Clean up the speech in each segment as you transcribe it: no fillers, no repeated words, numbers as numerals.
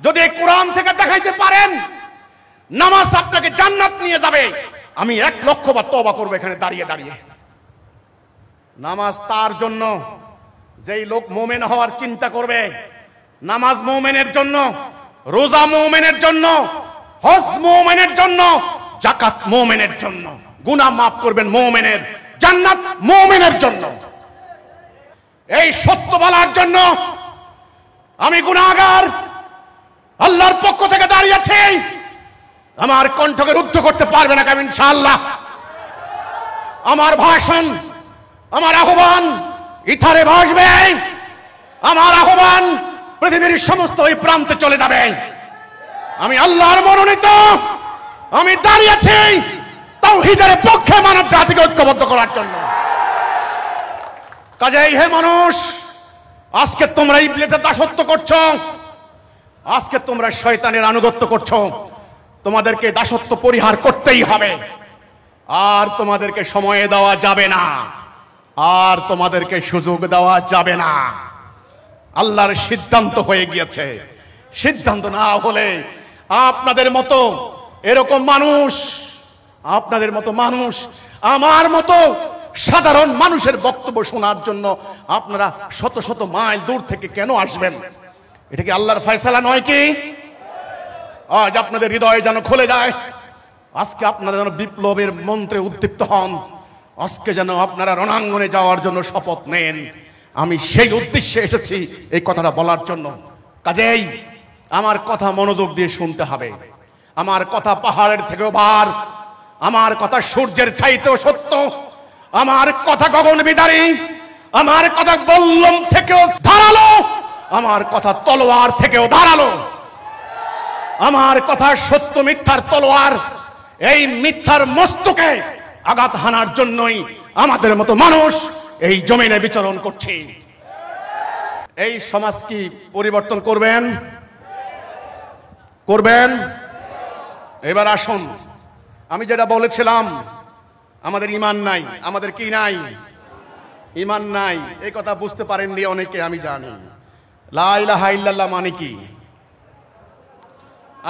যদি এই কোরআন থেকে দেখাইতে পারেন নামাজ আপনাকে জান্নাত নিয়ে যাবে, আমি 1 লক্ষ বার তওবা করব এখানে দাঁড়িয়ে দাঁড়িয়ে। নামাজ তার জন্য যেই লোক মুমিন হওয়ার চিন্তা করবে, নামাজ মুমিনের জন্য, রোজা মুমিনের জন্য, হজ মুমিনের জন্য, যাকাত মুমিনের জন্য, গুনাহ মাফ করবেন মুমিনের, জান্নাত মুমিনের জন্য। এই সত্য বলার জন্য আমি গুনাহগার, আল্লাহর পক্ষ থেকে দাঁড়িয়েছি। আমার কণ্ঠকে রুদ্ধ করতে পারবে না কেমন ইনশাআল্লাহ। আমার ভাষণ, আমার আহ্বান ইথারে ভাসবে, আমার আহ্বান পৃথিবীর সমস্ত ওই প্রান্তে চলে যাবে। আমি আল্লাহর মনোনীত, আমি দাঁড়িয়েছি তাওহীদের পক্ষে, মানব জাতিকে ঐক্যবদ্ধ করার জন্য। কাজেই হে মানুষ, আজকে তোমরা ইবলীসের দাসত্ব করছো, আজকে তোমরা শয়তানের আনুগত্য করছো, তোমাদেরকে দাসত্ব পরিহার করতেই হবে। আর তোমাদেরকে সময় দেওয়া যাবে না, আর তোমাদেরকে সুযোগ দেওয়া যাবে না। আল্লাহর সিদ্ধান্ত হয়ে গিয়েছে। সিদ্ধান্ত না হলে আপনাদের মতো এরকম মানুষ, আপনাদের মতো মানুষ, আমার মতো সাধারণ মানুষের বক্তব্য শোনার জন্য আপনারা শত শত মাইল দূর থেকে কেন আসবেন? এটা কি আল্লাহর ফয়সালা নয় কি? আজ আপনাদের হৃদয় যেন খুলে যায়, আজকে আপনারা যেন বিপ্লবের মন্ত্রে উদ্দীপ্ত হন, আজকে যেন আপনারা রণাঙ্গনে যাওয়ার জন্য শপথ নেন। আমি সেই উদ্দেশ্যে এসেছি এই কথাটা বলার জন্য। কাজেই আমার কথা মনোযোগ দিয়ে শুনতে হবে। আমার কথা পাহাড়ের থেকেও ভার, আমার কথা সূর্যের চাইতেও সত্য, আমার কথা গগন বিদারী, আমার কথা বল্লম থেকেও ধারালো, আমার কথা তলোয়ার থেকেও ধারালো। আমার কথা সত্য মিথ্যার তলোয়ার, এই মিথ্যার মস্তকে আঘাত হানার জন্যই আমাদের মতো মানুষ এই জমিনে বিচরণ করছে। এই সমাজ কি পরিবর্তন করবেন? করবেন? এবার আসুন, আমি যেটা বলেছিলাম, আমাদের ঈমান নাই। আমাদের কি নাই? ঈমান নাই। এই কথা বুঝতে পারেননি অনেকে, আমি জানি। লা ইলাহা ইল্লাল্লাহ মানে কি?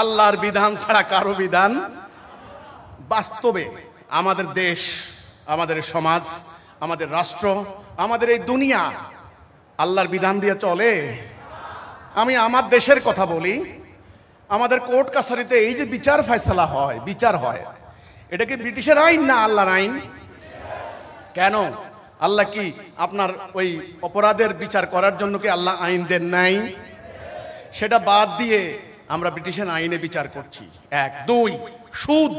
আল্লাহর বিধান ছাড়া কারো বিধান। বাস্তবে আমাদের দেশ, আমাদের সমাজ, আমাদের রাষ্ট্র, আমাদের এই দুনিয়া আল্লাহর বিধান দিয়ে চলে। আমি আমার দেশের কথা বলি। আমাদের কোর্ট কাছারিতে এই যে বিচার ফয়সালা হয়, বিচার হয়, এটা কি ব্রিটিশের আইন না আল্লাহর আইন? কেন? আল্লাহ কি আপনার ওই অপরাধের বিচার করার জন্য কি আল্লাহ আইন দেন নাই? সেটা বাদ দিয়ে আমরা ব্রিটিশের আইনে বিচার করছি। 1 2 সুদ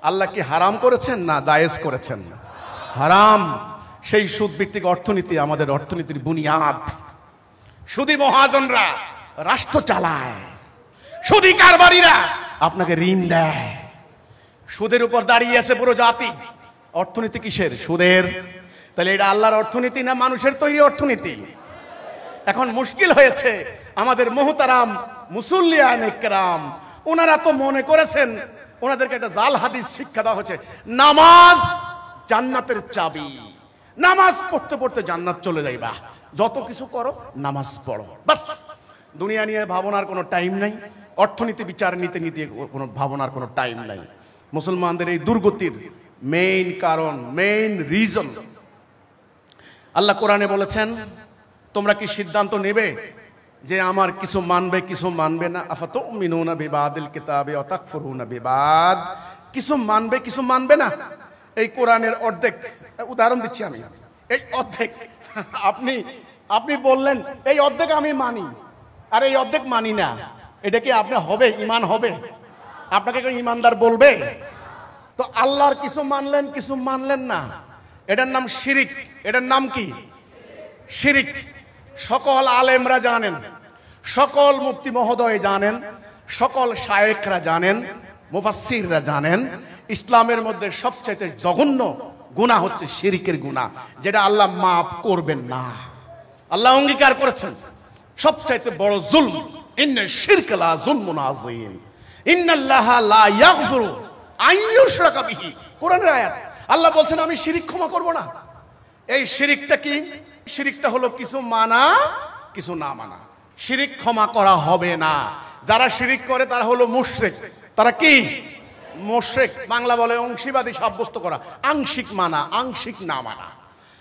আল্লাহ কি হারাম করেছেন না জায়েজ করেছেন? হারাম। সেই সুদ ভিত্তিক অর্থনীতি আমাদের অর্থনীতির বুনিয়াদ। সুদী মহাজনরা রাষ্ট্র চালায়, সুদী কারবারিরা আপনাকে ঋণ দেয়, সুদের উপর দাঁড়িয়ে আছে পুরো জাতি। অর্থনীতি কিসের? সুদের। তাহলে এটা আল্লাহর অর্থনীতি না মানুষের তৈরি অর্থনীতি? এখন মুশকিল হয়েছে, আমাদের মুহতারাম মুসল্লিয়ান ইকরাম ওনারা তো মনে করেছেন, ওনাদেরকে একটা জাল হাদিস শিক্ষা দেওয়া হচ্ছে, নামাজ জান্নাতের চাবি, নামাজ পড়তে পড়তে জান্নাত চলে যাইবা, যত কিছু করো নামাজ পড়ো, বাস। দুনিয়া নিয়ে ভাবনার কোনো টাইম নাই, অর্থনীতি বিচার নিতে নিতে কোনো ভাবনার কোনো টাইম নাই। মুসলমানদের এই দুর্গতির মেইন কারণ, মেইন রিজন, আল্লাহ কোরআনে বলেছেন, তোমরা কি সিদ্ধান্ত নেবে যে আমার কিছু মানবে কিছু মানবে না? আফাতুমিনুনা বিবাদিল কিতাবি ওয়া তাকফুরুনা বিবাদ। কিছু মানবে কিছু মানবে না। এই কোরআনের অর্ধেক, উদাহরণ দিচ্ছি আমি, এই অর্ধেক আপনি বললেন এই অর্ধেক আমি মানি আর এই অর্ধেক মানি না, এটা কি আপনি হবে? ঈমান হবে? আপনাকে কেউ ঈমানদার বলবে? তো আল্লাহর কিছু মানলেন কিছু মানলেন না, এটার নাম শিরিক। এটার নাম কি? শিরিক। সকল আলেমরা জানেন, সকল মুফতি মহোদয় জানেন, সকল শায়েখরা জানেন, মুফাসসিররা জানেন, ইসলামের মধ্যে সবচেয়ে জঘন্য গুনাহ হচ্ছে শিরিকের গুনাহ, যেটা আল্লাহ মাফ করবেন না। আল্লাহ অঙ্গীকার করেছেন সবচেয়ে বড় জুলম, ইন্না শিরকা লা যুলমুন আযীম, ইন্নাল্লাহা লা ইয়াগফিরু আন ইউশরাকা বিহি। কোরআনের আয়াত। আল্লাহ বলছেন আমি শিরিক ক্ষমা করব না। এই শিরিকটা কি? শিরিকটা হলো কিছু মানা কিছু না মানা। শিরিক ক্ষমা করা হবে না। যারা শিরিক করে তারা হলো মুশরিক। তারা কি? মুশরিক। বাংলা বলে অংশীবাদী সাব্যস্ত করা, আংশিক মানা, আংশিক না মানা।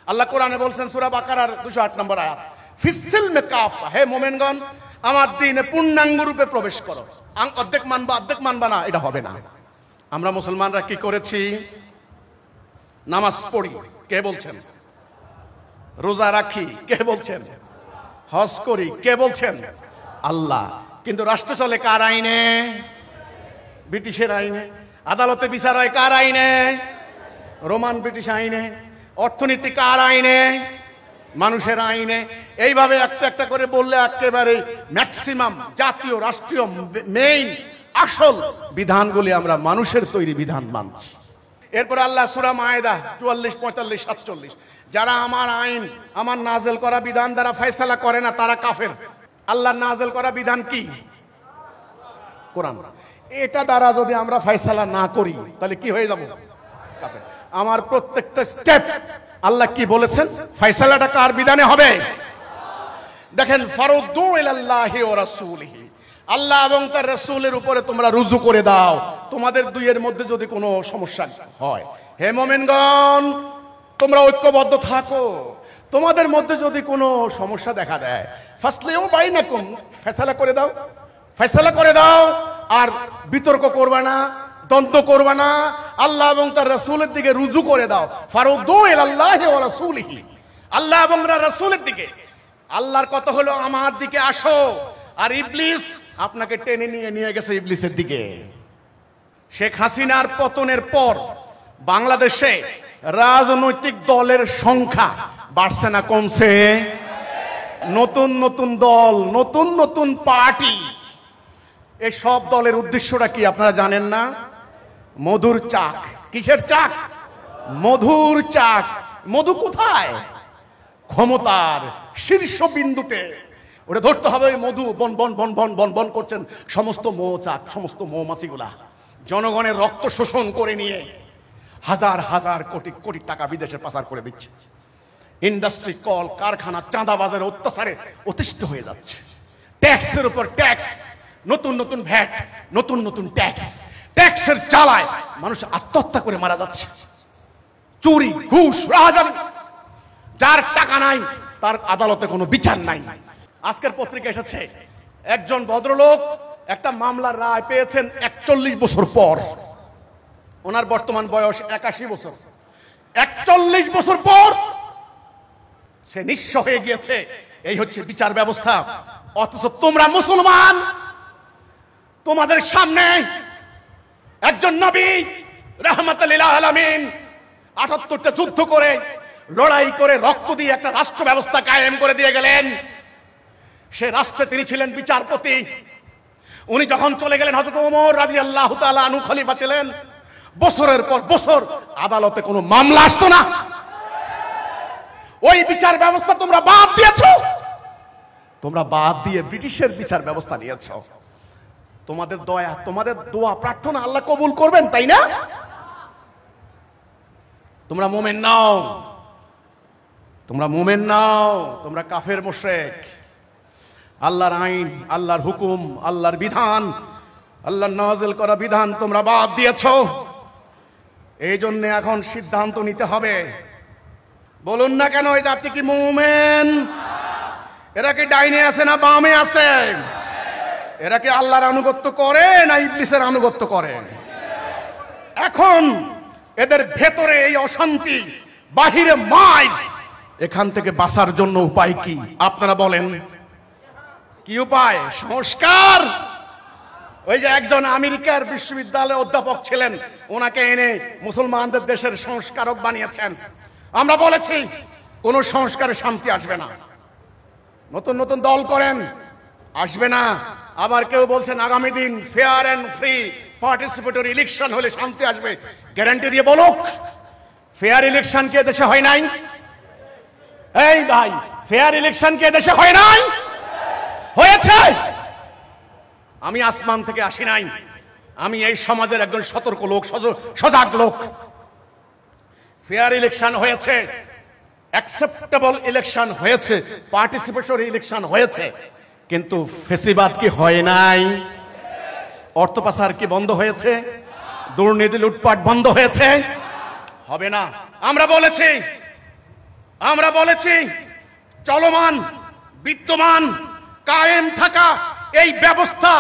আল্লাহ কোরআনে বলছেন সূরা বাকারার 208 নম্বর আয়াত, ফিসসিলমে কাফা, হে মুমিনগণ আমার দ্বীনে পূর্ণাঙ্গ রূপে প্রবেশ করো। অর্ধেক মানবা অর্ধেক মানবা না, এটা হবে না। আমরা মুসলমানরা কি করেছি? নামাজ পড়ি, কে বলছেন? রোজা রাখি, কে বলছেন? হজ করি, কে বলছেন? আল্লাহ। কিন্তু রাষ্ট্র চলে কার আইনে? ব্রিটিশের আইনে। আদালতে বিচার হয় কার আইনে? রোমান ব্রিটিশ আইনে। অর্থনীতি কার আইনে? মানুষের আইনে। এইভাবে একটা একটা করে বললে একেবারে ম্যাক্সিমাম জাতীয় রাষ্ট্রীয় মেইন আসল বিধানগুলি আমরা মানুষের তৈরি বিধান মানছি। এরপর আল্লাহ সূরা মায়েদা 44, 45, 47, যারা আমার আইন, আমার নাজেল করা বিধান দ্বারা ফয়সালা করে না তারা কাফের। আল্লাহর নাজেল করা বিধান কি? কোরআন। এটা দ্বারা যদি আমরা ফয়সালা না করি তাহলে কি হয়ে যাব? কাফের। আমার প্রত্যেকটা স্টেপ আল্লাহ কি বলেছেন? ফয়সালাটা কার বিধানে হবে? দেখেন, ফারুদ্দু ইলাল্লাহি ওয়া রাসূলিহি, আল্লাহ এবং তার রাসূলের উপরে তোমরা রুজু করে দাও তোমাদের দুইয়ের মধ্যে যদি কোনো সমস্যা হয়। হে মুমিনগণ তোমরা ঐক্যবদ্ধ থাকো। তোমাদের মধ্যে যদি কোনো সমস্যা দেখা দেয়, ফাসলিউ বাইনাকুম, ফয়সালা করে দাও, ফয়সালা করে দাও। আর বিতর্ক করবে না, দ্বন্দ্ব করবে না, আল্লাহ এবং তার রাসূলের দিকে রুজু করে দাও। ফারুদ্দু ইলাল্লাহি ওয়া রাসূলিহি, আল্লাহ এবং রাসূলের দিকে। আল্লাহর কথা হলো আমার দিকে আসো, আর ইবলিস আপনাকে টেনে নিয়ে গেছে ইবলিসের দিকে। শেখ হাসিনার পতনের পর বাংলাদেশে রাজনৈতিক দলের সংখ্যা বাড়ছে না কমছে? নতুন নতুন দল, নতুন নতুন পার্টি। এই সব দলের উদ্দেশ্যটা কি আপনারা জানেন না? মধুর চাক। কিসের চাক? মধুর চাক। মধু কোথায়? ক্ষমতার শীর্ষবিন্দুতে। ওটা ধরতে হবে। ওই মধু বন বন বন বন বন বন করছেন সমস্ত মৌচাক, সমস্ত মৌমাছিগুলা জনগণের রক্ত শোষণ করে নিয়ে হাজার হাজার কোটি কোটি টাকা বিদেশে পাচার করে দিচ্ছে। ইন্ডাস্ট্রি, কল কারখানা, চাঁদাবাজের অত্যাচারে অতিষ্ঠ হয়ে যাচ্ছে। ট্যাক্সের উপর ট্যাক্স, নতুন নতুন ভ্যাট, নতুন নতুন ট্যাক্স। ট্যাক্সের জ্বালায় মানুষ আত্মহত্যা করে মারা যাচ্ছে। চুরি, ঘুষ, রাহাজানি। যার টাকা নাই তার আদালতে কোনো বিচার নাই। আজকের পত্রিকা এসেছে একজন ভদ্রলোক একটা মামলার রায় পেয়েছেন 41 বছর পর। ওনার বর্তমান বয়স 81 বছর। 41 বছর পর সে নিঃস্ব হয়ে গিয়েছে। এই হচ্ছে বিচার ব্যবস্থা। অথচ তোমরা মুসলমান, তোমাদের সামনে একজন নবী রাহমাতুল লিল আলামিন 78টা যুদ্ধ করে, লড়াই করে, রক্ত দিয়ে একটা রাষ্ট্র ব্যবস্থা কায়েম করে দিয়ে গেলেন। সে রাষ্ট্রে তিনি ছিলেন বিচারপতি। উনি যখন চলে গেলেন, হযরত ওমর রাদিয়াল্লাহু তাআলা আনহু খলিফা ছিলেন। বছরের পর বছর আদালতে কোনো মামলা আসতো না। ওই বিচার ব্যবস্থা তোমরা বাদ দিয়েছো। তোমরা বাদ দিয়ে ব্রিটিশের বিচার ব্যবস্থা নিয়েছো। তোমাদের দয়া, তোমাদের দোয়া প্রার্থনা আল্লাহ কবুল করবেন, তাই না? তোমরা মুমিন নাও, তোমরা মুমিন নাও, তোমরা কাফের মুশরিক। আল্লাহর আইন, আল্লাহর হুকুম, আল্লাহর বিধান, আল্লাহর নাযিল করা বিধান তোমরা বাদ দিয়েছো। এই জন্য এখন সিদ্ধান্ত নিতে হবে। বলুন না কেন এই জাতি কি মুমিন? এরা কি ডাইনে আছে না বামে আছে? এরা কি আল্লাহর আনুগত্য করে না ইবলিসের আনুগত্য করে? এখন এদের ভেতরে এই অশান্তি, বাহিরে মাইর, এখান থেকে বাঁচার জন্য উপায় কি আপনারা বলেন? কি উপায়? সংস্কার। ওই যে একজন আমেরিকার বিশ্ববিদ্যালয়ে অধ্যাপক ছিলেন, ওনাকে এনে মুসলমানদের দেশের সংস্কারক বানিয়েছেন। আমরা বলেছি কোন সংস্কারে শান্তি আসবে না। নতুন নতুন দল করেন, আসবে না। আবার কেউ বলছেন আগামী দিন fair and free participatory election হলে শান্তি আসবে। গ্যারান্টি দিয়ে বলুক, ফেয়ার ইলেকশন কে দেশে হয় নাই? এই ভাই, ফেয়ার ইলেকশন কে দেশে হয় নাই? হয়েছে। আমি আসমান থেকে আসি নাই, আমি এই সমাজের একজন সতর্ক লোক, সজাগ লোক। ফেয়ার ইলেকশন হয়েছে, অ্যাকসেপ্টেবল ইলেকশন হয়েছে, পার্টিসিপেটরি ইলেকশন হয়েছে। কিন্তু ফেসিবাদ কি হয় নাই? অর্থ পাচার কি বন্ধ হয়েছে? দুর্নীতি লুটপাট বন্ধ হয়েছে? হবে না। আমরা বলেছি চলমান বিদ্যমান কায়েম থাকা এই ব্যবস্থা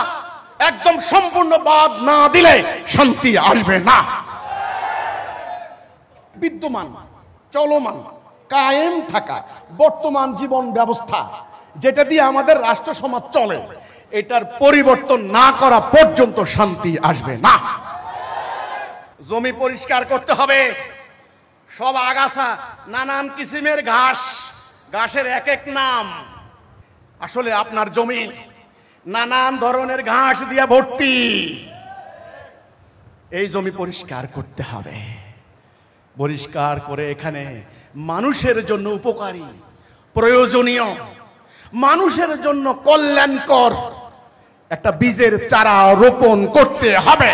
একদম সম্পূর্ণ বাদ না দিলে শান্তি আসবে না। বিদ্যমান চলমান কায়েম থাকা বর্তমান জীবন ব্যবস্থা যেটা দিয়ে আমাদের রাষ্ট্র সমাজ চলে, এটার পরিবর্তন না করা পর্যন্ত শান্তি আসবে না। জমি পরিষ্কার করতে হবে। সব আগাছা, নানান কিসিমের ঘাস, ঘাসের এক এক নাম। আসলে আপনার জমি নানান ধরনের ঘাস দিয়ে ভর্তি। এই জমি পরিষ্কার করতে হবে। পরিষ্কার করে এখানে মানুষের জন্য উপকারী, প্রয়োজনীয়, মানুষের জন্য কল্যাণকর একটা বীজের চারা রোপণ করতে হবে।